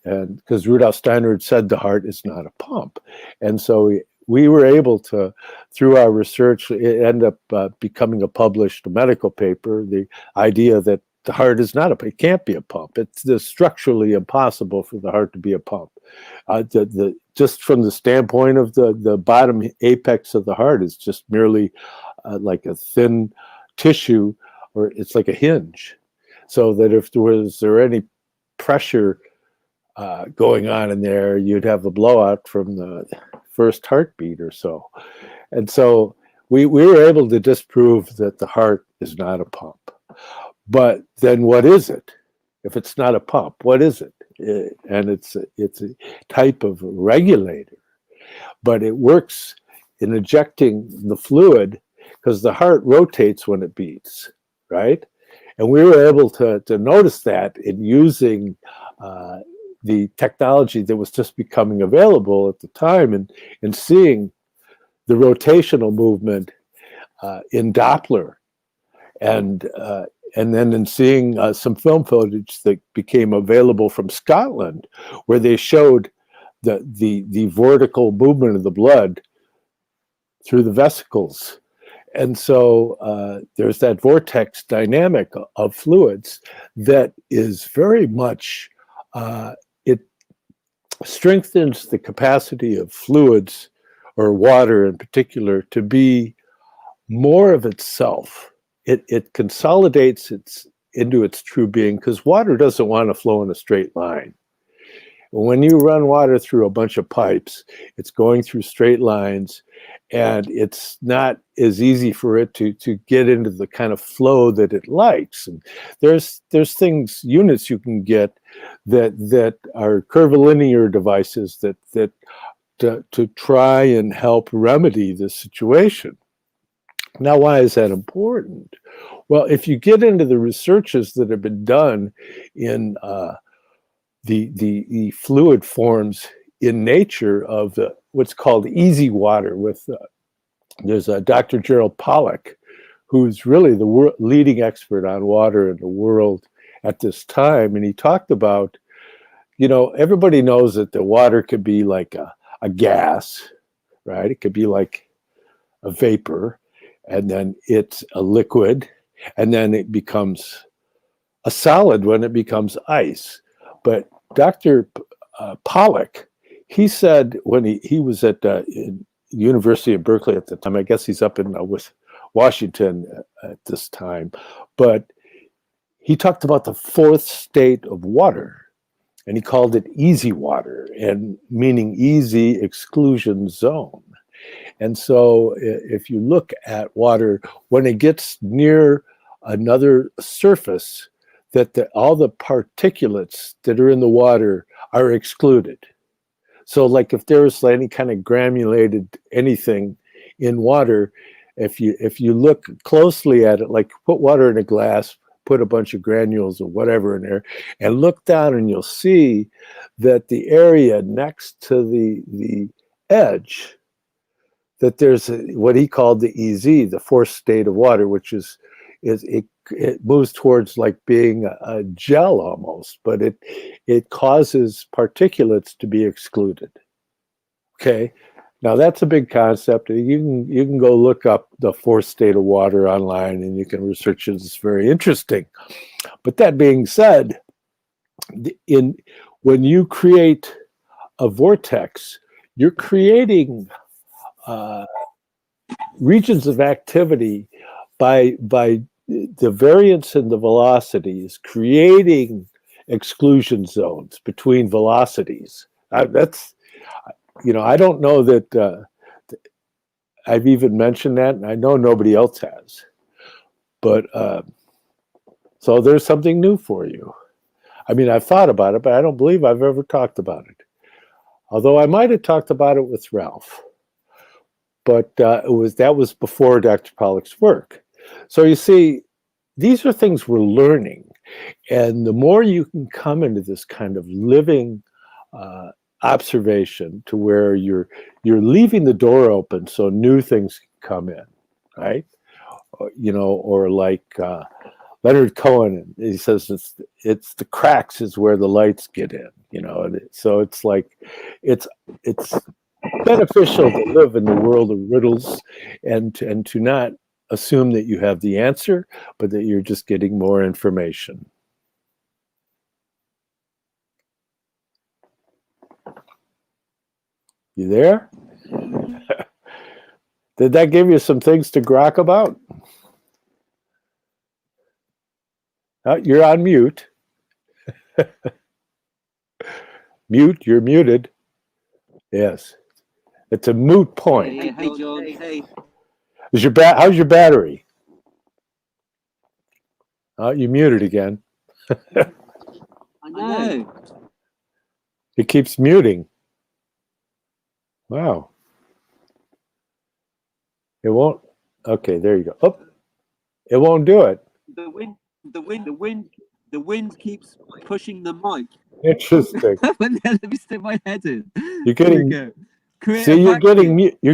and because Rudolf Steiner had said the heart is not a pump. And so we were able to, through our research, it ended up becoming a published medical paper, the idea that the heart is not it can't be a pump. It's structurally impossible for the heart to be a pump. Just from the standpoint of the bottom apex of the heart is just merely like a thin tissue, or it's like a hinge. So that if there was any pressure going on in there, you'd have a blowout from the first heartbeat or so. And so we were able to disprove that the heart is not a pump. But then what is it? If it's not a pump, what is it? And it's a type of regulator, but it works in ejecting the fluid because the heart rotates when it beats, right? And we were able to notice that in using the technology that was just becoming available at the time, and seeing the rotational movement in Doppler, and then in seeing some film footage that became available from Scotland, where they showed the vertical movement of the blood through the vesicles. And so there's that vortex dynamic of fluids that is very much, it strengthens the capacity of fluids, or water in particular, to be more of itself. It consolidates into its true being, because water doesn't want to flow in a straight line. When you run water through a bunch of pipes, it's going through straight lines, and it's not as easy for it to get into the kind of flow that it likes. And there's things, units you can get that are curvilinear devices that to try and help remedy this situation. Now, why is that important? Well, if you get into the researches that have been done in the fluid forms in nature of what's called easy water, with there's a Dr. Gerald Pollack, who's really the leading expert on water in the world at this time, and he talked about, everybody knows that the water could be like a gas, right? It could be like a vapor, and then it's a liquid, and then it becomes a solid when it becomes ice. But Dr. Pollack, he said, when he was at University of Berkeley at the time, I guess he's up in with Washington at this time, but he talked about the fourth state of water, and he called it easy water, and meaning easy exclusion zone. And so if you look at water, when it gets near another surface, that all the particulates that are in the water are excluded. So like if there's any kind of granulated anything in water, if you look closely at it, like put water in a glass, put a bunch of granules or whatever in there, and look down, and you'll see that the area next to the edge, that there's what he called the EZ, the fourth state of water, which is it moves towards like being a gel almost, but it causes particulates to be excluded. Okay, now that's a big concept. You can go look up the fourth state of water online, and you can research it. It's very interesting. But that being said, when you create a vortex, you're creating regions of activity by the variance in the velocities, creating exclusion zones between velocities. That's, I don't know that I've even mentioned that, and I know nobody else has. But so there's something new for you. I mean, I've thought about it, but I don't believe I've ever talked about it. Although I might have talked about it with Ralph. But that was before Dr. Pollack's work. So you see, these are things we're learning. And the more you can come into this kind of living observation, to where you're leaving the door open so new things can come in, right? Or like Leonard Cohen, he says it's the cracks is where the lights get in, so it's like it's beneficial to live in the world of riddles, and to not assume that you have the answer, but that you're just getting more information. You there? Did that give you some things to grok about? You're on mute. Mute, you're muted. Yes. It's a moot point. Yeah, hey John. Hey. How's your battery? Oh, you muted again. I know. It keeps muting. Wow. It won't. Okay, there you go. Oh, it won't do it. The wind keeps pushing the mic. Interesting. Let me stick my head in. You're getting. See, you're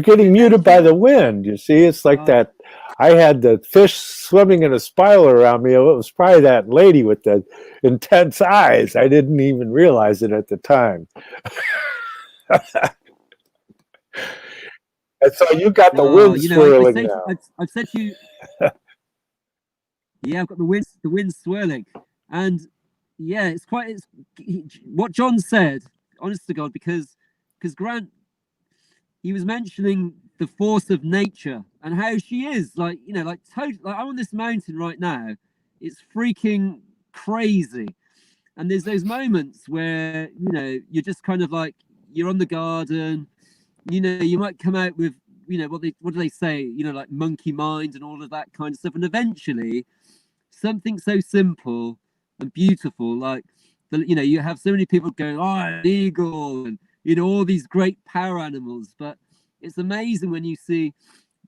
getting muted by the wind. You see, it's like that. I had the fish swimming in a spiral around me. It was probably that lady with the intense eyes. I didn't even realize it at the time. And so you got the wind swirling now. I've said to you. Yeah, I've got the wind swirling, and yeah, it's what John said. Honest to God, because Grant, he was mentioning the force of nature and how she is like totally. Like I'm on this mountain right now. It's freaking crazy, and there's those moments where you're just kind of like you're on the garden. You might come out with what do they say? Like monkey mind and all of that kind of stuff, and eventually something so simple and beautiful like you have so many people going, oh, an eagle, and all these great power animals, but it's amazing when you see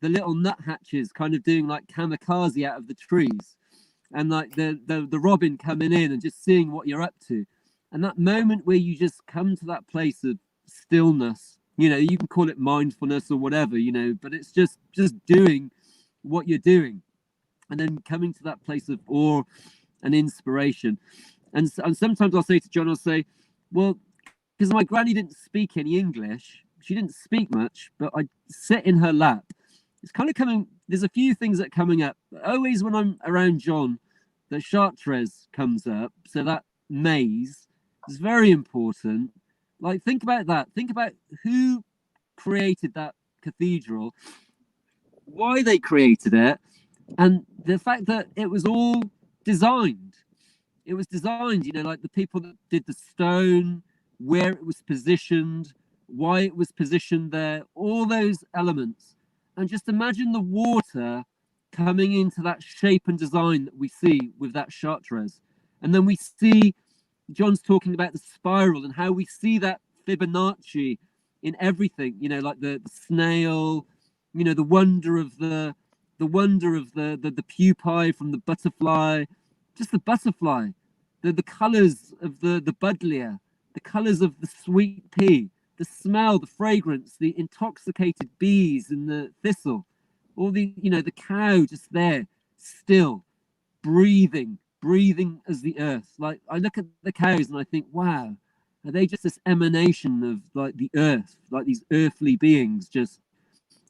the little nuthatches kind of doing like kamikaze out of the trees, and like the robin coming in and just seeing what you're up to, and that moment where you just come to that place of stillness. You can call it mindfulness or whatever, but it's just doing what you're doing, and then coming to that place of awe and inspiration. And sometimes I'll say to John, I'll say, well, because my granny didn't speak any English, she didn't speak much, but I sit in her lap. It's kind of coming, there's a few things that are coming up. Always when I'm around John, the Chartres comes up, so that maze is very important. Like, think about that. Think about who created that cathedral, why they created it, and the fact that it was all designed. It was designed, like the people that did the stone, where it was positioned, why it was positioned there, all those elements. And just imagine the water coming into that shape and design that we see with that Chartres. And then we see John's talking about the spiral and how we see that Fibonacci in everything, like the snail, the wonder of the pupae from the butterfly, just the butterfly, the colors of the buddleia, the colors of the sweet pea, the smell, the fragrance, the intoxicated bees in the thistle, all the the cow just there, still breathing as the earth. Like I look at the cows and I think, wow, are they just this emanation of like the earth, like these earthly beings, just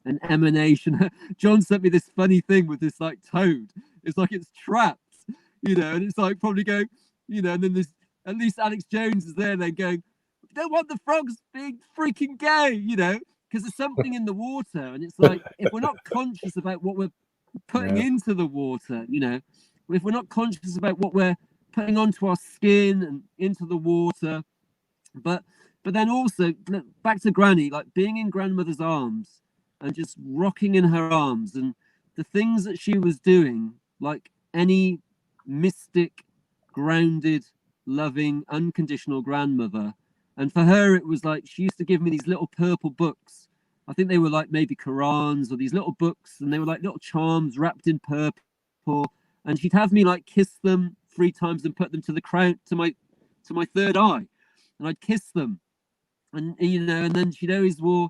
an emanation? John sent me this funny thing with this like toad. It's like it's trapped, and it's like probably going, and then there's at least Alex Jones is there. They're going, we don't want the frogs being freaking gay, because there's something in the water, and it's like if we're not conscious about what we're putting into the water, if we're not conscious about what we're putting onto our skin and into the water, but then also back to Granny, like being in grandmother's arms and just rocking in her arms, and the things that she was doing, like any mystic, grounded, loving, unconditional grandmother. And for her, it was like she used to give me these little purple books. I think they were like maybe Qurans or these little books, and they were like little charms wrapped in purple. And she'd have me like kiss them 3 times and put them to the crown, to my third eye, and I'd kiss them. And and then she'd always wore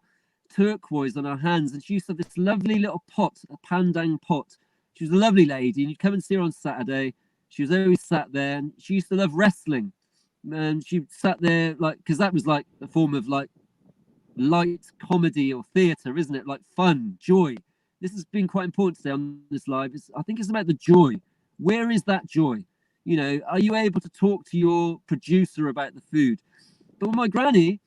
turquoise on her hands, and she used to have this lovely little pot, a pandang pot. She was a lovely lady, and you'd come and see her on Saturday. She was always sat there, and she used to love wrestling. And she sat there like, because that was like a form of like light comedy or theatre, isn't it? Like fun, joy. This has been quite important today on this live. I think it's about the joy. Where is that joy? Are you able to talk to your producer about the food? But with my granny,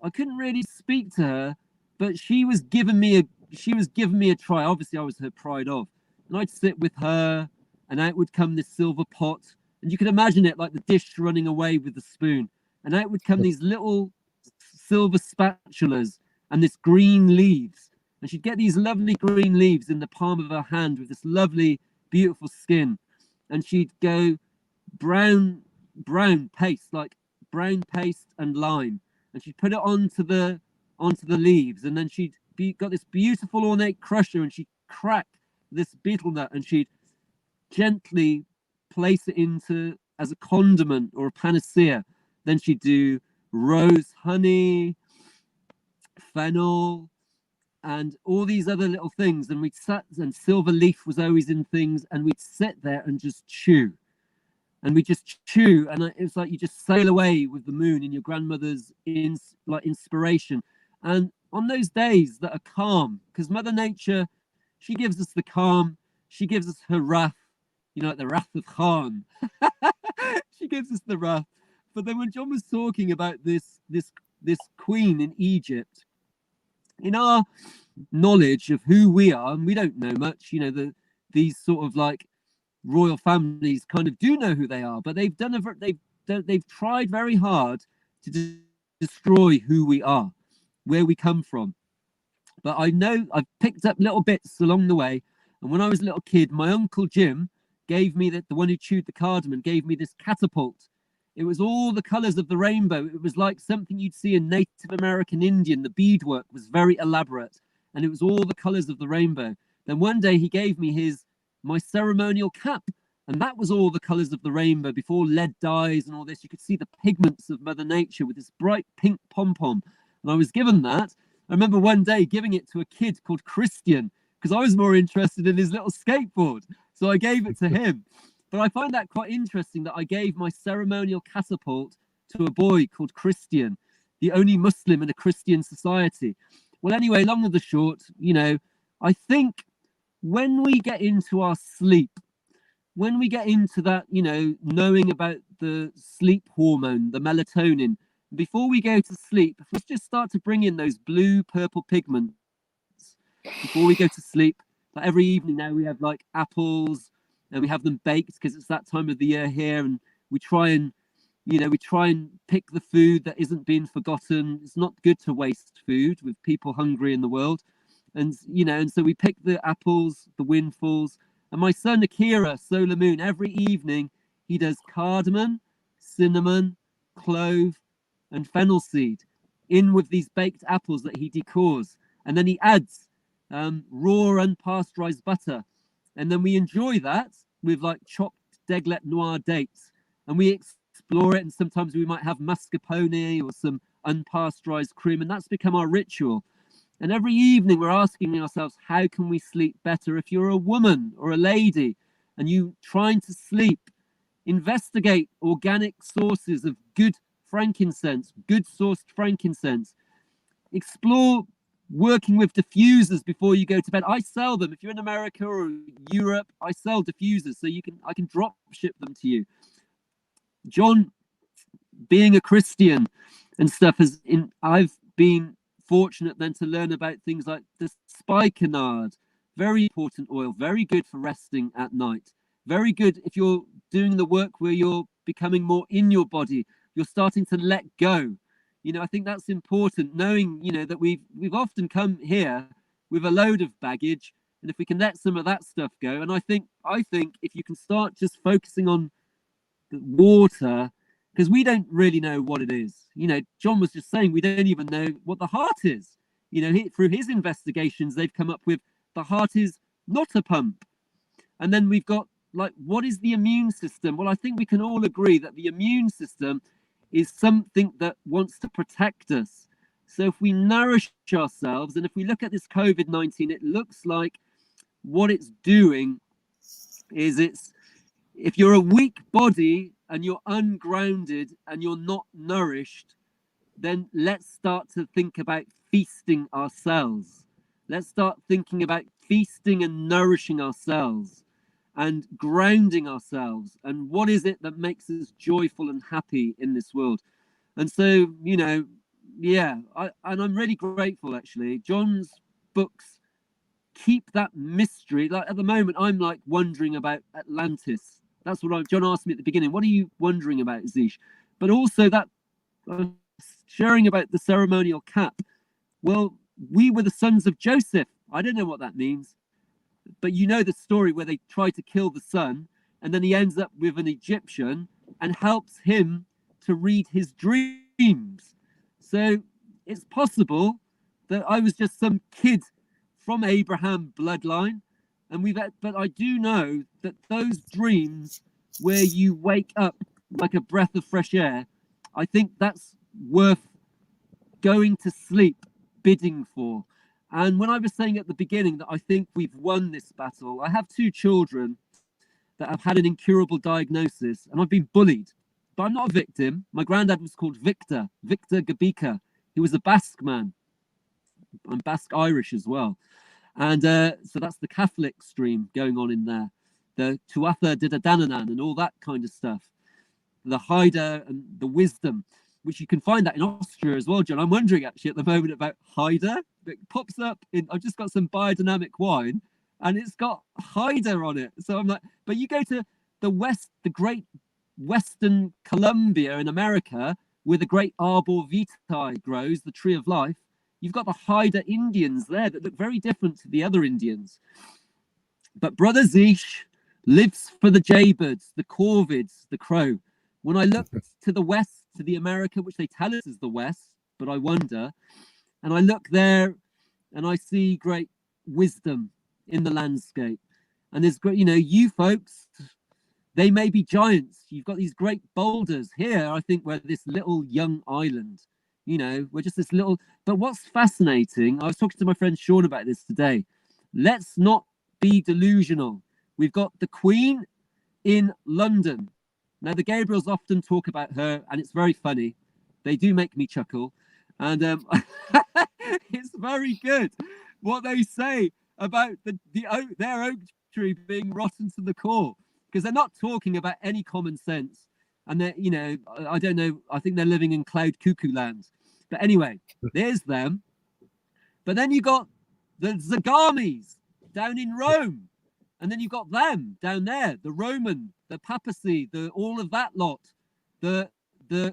I couldn't really speak to her, but she was giving me a try. Obviously, I was her pride of, and I'd sit with her, and out would come this silver pot, and you could imagine it like the dish running away with the spoon, and out would come these little silver spatulas and this green leaves. And she'd get these lovely green leaves in the palm of her hand with this lovely, beautiful skin. And she'd go brown paste, like brown paste and lime. And she'd put it onto the leaves. And then got this beautiful ornate crusher, and she'd crack this betel nut, and she'd gently place it into as a condiment or a panacea. Then she'd do rose honey, fennel, and all these other little things. And and silver leaf was always in things, and we'd sit there and just chew. And we just chew, and it was like you just sail away with the moon in your grandmother's inspiration. And on those days that are calm, because Mother Nature, she gives us the calm, she gives us her wrath, like the wrath of Khan. She gives us the wrath. But then when John was talking about this queen in Egypt, in our knowledge of who we are, and we don't know much, these sort of like royal families kind of do know who they are, but they've tried very hard to destroy who we are, where we come from. But I know I've picked up little bits along the way. And when I was a little kid, my uncle Jim gave me the one who chewed the cardamom, gave me this catapult. It was all the colors of the rainbow. It was like something you'd see in Native American Indian. The beadwork was very elaborate, and it was all the colors of the rainbow. Then one day he gave me my ceremonial cap, and that was all the colors of the rainbow before lead dyes and all this. You could see the pigments of Mother Nature with this bright pink pom-pom. And I was given that. I remember one day giving it to a kid called Christian, because I was more interested in his little skateboard. So I gave it to him. But I find that quite interesting that I gave my ceremonial catapult to a boy called Christian, the only Muslim in a Christian society. Well, anyway, long of the short, I think when we get into our sleep, when we get into that, knowing about the sleep hormone, the melatonin, before we go to sleep, if we just start to bring in those blue, purple pigments before we go to sleep, like every evening now we have like apples, and we have them baked because it's that time of the year here, and we try and pick the food that isn't being forgotten. It's not good to waste food with people hungry in the world. And so we pick the apples, the windfalls. And my son Akira, Solar Moon, every evening he does cardamom, cinnamon, clove, and fennel seed in with these baked apples that he decors. And then he adds raw unpasteurized butter. And then we enjoy that with like chopped Deglet Noir dates. And we explore it, and sometimes we might have mascarpone or some unpasteurized cream, and that's become our ritual. And every evening we're asking ourselves, how can we sleep better? If you're a woman or a lady and you're trying to sleep, investigate organic sources of good frankincense, good sourced frankincense. Explore working with diffusers before you go to bed. I sell them. If you're in America or Europe, I sell diffusers, so I can drop ship them to you. John, being a Christian and stuff, I've been fortunate then to learn about things like the spikenard, very important oil, very good for resting at night, very good if you're doing the work where you're becoming more in your body, you're starting to let go. I think that's important, knowing that we've often come here with a load of baggage, and if we can let some of that stuff go, and I think if you can start just focusing on the water, because we don't really know what it is. John was just saying we don't even know what the heart is. Through his investigations, they've come up with the heart is not a pump. And then we've got what is the immune system? Well, I think we can all agree that the immune system is something that wants to protect us. So if we nourish ourselves, and if we look at this COVID-19, it looks like what it's doing is if you're a weak body and you're ungrounded and you're not nourished, then let's start to think about feasting ourselves. Let's start thinking about feasting and nourishing ourselves and grounding ourselves. And what is it that makes us joyful and happy in this world? And so, I'm really grateful, actually. John's books keep that mystery. Like at the moment, I'm like wondering about Atlantis. That's what John asked me at the beginning. What are you wondering about, Zeesh? But also that was sharing about the ceremonial cap. Well, we were the sons of Joseph. I don't know what that means, but you know the story where they try to kill the son, and then he ends up with an Egyptian and helps him to read his dreams. So it's possible that I was just some kid from Abraham bloodline, and but I do know that those dreams where you wake up like a breath of fresh air, I think that's worth going to sleep bidding for. And when I was saying at the beginning that I think we've won this battle, I have two children that have had an incurable diagnosis, and I've been bullied. But I'm not a victim. My granddad was called Victor Gabika. He was a Basque man. I'm Basque Irish as well. And so that's the Catholic stream going on in there. The Tuatha de Danann and all that kind of stuff. The Haider and the wisdom, which you can find that in Austria as well, John. I'm wondering actually at the moment about Haider. It pops up in, I've just got some biodynamic wine and it's got Haider on it. So I'm like, but you go to the great Western Columbia in America, where the great arbor vitae grows, the tree of life, you've got the Haida Indians there that look very different to the other Indians. But Brother Zeesh lives for the jaybirds, the corvids, the crow. When I look to the west, to the America, which they tell us is the west, but I wonder, and I look there and I see great wisdom in the landscape. And there's great, you folks, they may be giants. You've got these great boulders here. I think we're this little young island, we're just this little, but what's fascinating, I was talking to my friend Sean about this today. Let's not be delusional. We've got the Queen in London. Now, the Gabriels often talk about her, and it's very funny. They do make me chuckle. And it's very good what they say about their oak tree being rotten to the core, because they're not talking about any common sense. And they're, I don't know, I think they're living in cloud cuckoo land. But anyway, there's them. But then you got the Zagamis down in Rome. And then you've got them down there, the Roman, the papacy, all of that lot, the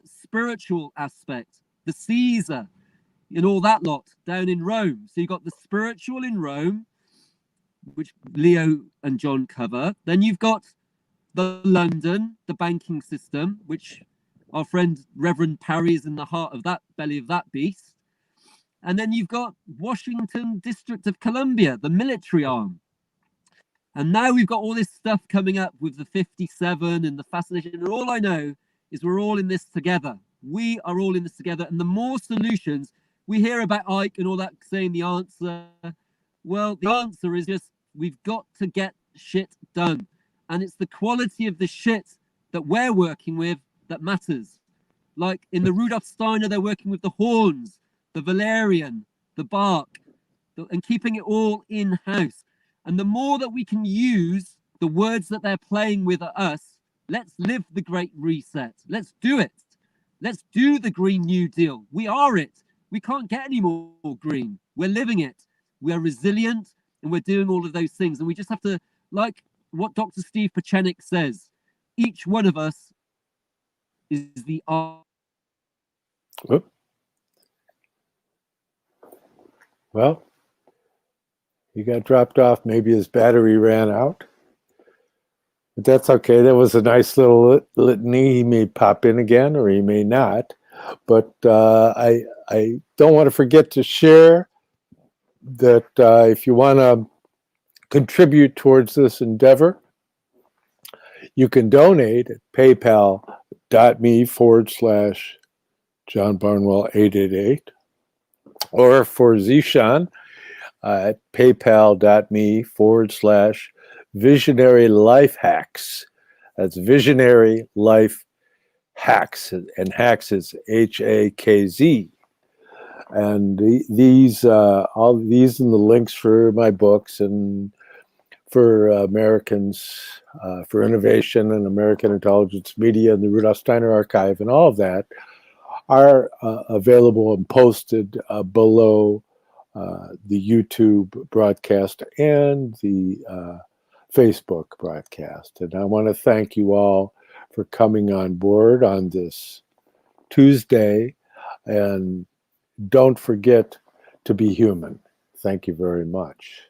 spiritual aspect, the Caesar, and all that lot down in Rome. So you've got the spiritual in Rome, which Leo and John cover. Then you've got the London, the banking system, which our friend Reverend Parry is in the heart of that belly of that beast. And then you've got Washington, District of Columbia, the military arm. And now we've got all this stuff coming up with the 57 and the fascination. And all I know is we're all in this together. We are all in this together. And the more solutions, we hear about Ike and all that saying the answer. Well, the answer is just we've got to get shit done. And it's the quality of the shit that we're working with that matters. Like in the Rudolf Steiner, they're working with the horns, the valerian, the bark, and keeping it all in-house. And the more that we can use the words that they're playing with us, let's live the Great Reset. Let's do it. Let's do the Green New Deal. We are it. We can't get any more green. We're living it. We are resilient and we're doing all of those things. And we just have to, like what Dr. Steve Pachenik says, each one of us is the art. Well, he got dropped off. Maybe his battery ran out. But that's okay. That was a nice little litany. He may pop in again or he may not. But I don't want to forget to share that if you want to contribute towards this endeavor, you can donate at paypal.me/John Barnwell 888, or for Zeeshan at paypal.me/Visionary Life Hacks. That's Visionary Life Hacks, and hacks is HAKZ. And all these and the links for my books and for Americans for Innovation and American Intelligence Media and the Rudolf Steiner Archive and all of that are available and posted below the YouTube broadcast and the Facebook broadcast. And I want to thank you all for coming on board on this Tuesday, and don't forget to be human. Thank you very much.